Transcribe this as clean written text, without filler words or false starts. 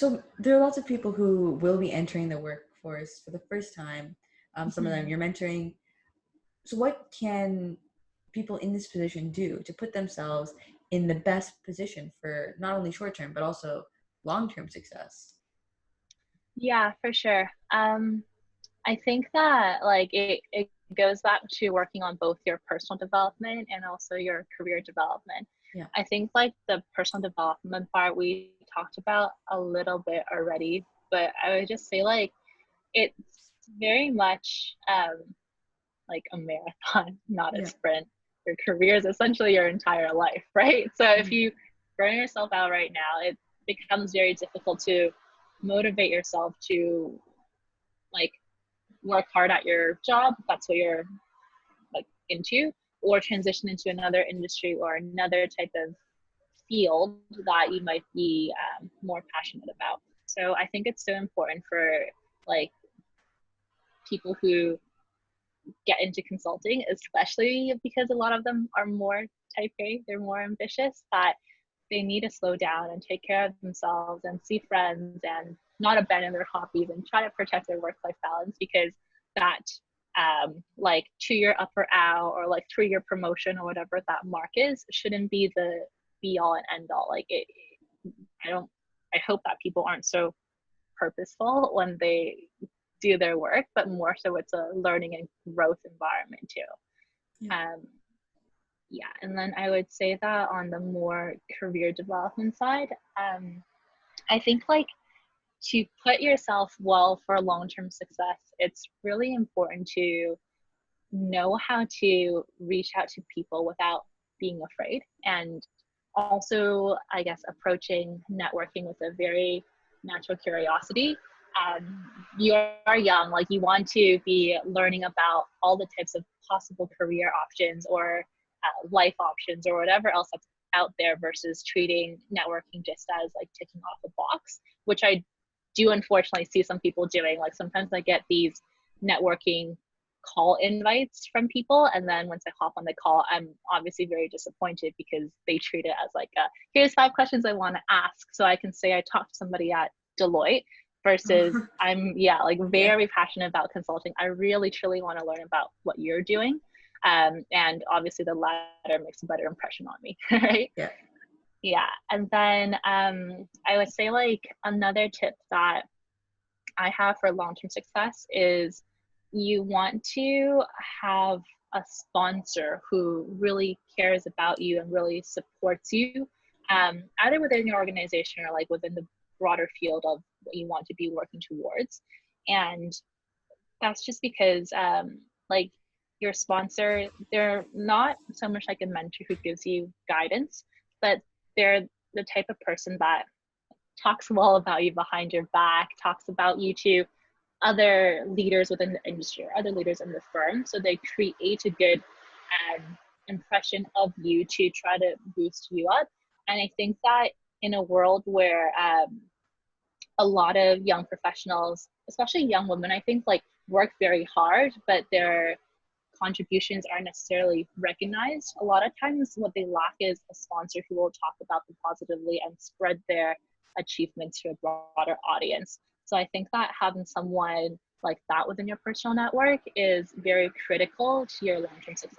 So there are lots of people who will be entering the workforce for the first time. Some of them Mhm. you're mentoring. So what can people in this position do to put themselves in the best position for not only short term but also long term success? Yeah, for sure. I think that like it goes back to working on both your personal development and also your career development. Yeah. I think like the personal development part we talked about a little bit already, but I would just say like it's very much like a marathon, not a Yeah. sprint. Your career is essentially your entire life, right? So if Mhm. you burn yourself out right now, it becomes very difficult to motivate yourself to like work hard at your job if that's what you're like into, or transition into another industry or another type of field that you might be more passionate about. So I think it's so important for like people who get into consulting, especially because a lot of them are more type A, they're more ambitious, that they need to slow down and take care of themselves and see friends and not abandon their hobbies and try to protect their work-life balance, because that like 2 year upper ow or like 3 year promotion or whatever that mark is shouldn't be the be all and end all. Like it, I don't, I hope that people aren't so purposeful when they do their work, but more so it's a learning and growth environment too. Yeah. Um, yeah, and then I would say that on the more career development side, I think like to put yourself well for long-term success, it's really important to know how to reach out to people without being afraid, and also I guess approaching networking with a very natural curiosity. You are young, like you want to be learning about all the types of possible career options or life options or whatever else that's out there, versus treating networking just as like ticking off a box, which I do unfortunately see some people doing. Like sometimes I get these networking call invites from people, and then once I hop on the call, I'm obviously very disappointed because they treat it as like here's 5 questions I want to ask so I can say I talked to somebody at Deloitte, versus I'm like Yeah. very passionate about consulting. I really truly want to learn about what you're doing, and obviously the latter makes a better impression on me. Right? Yeah. Yeah. And then I would say like another tip that I have for long-term success is you want to have a sponsor who really cares about you and really supports you, either within your organization or like within the broader field of what you want to be working towards. And that's just because like your sponsor, they're not so much like a mentor who gives you guidance, but they're the type of person that talks well about you behind your back, talks about you to other leaders within the industry or other leaders in the firm. So they create a good impression of you to try to boost you up. And I think that in a world where a lot of young professionals, especially young women, I think like work very hard, but their contributions aren't necessarily recognized. A lot of times what they lack is a sponsor who will talk about them positively and spread their achievements to a broader audience. So I think that having someone like that within your personal network is very critical to your long-term success.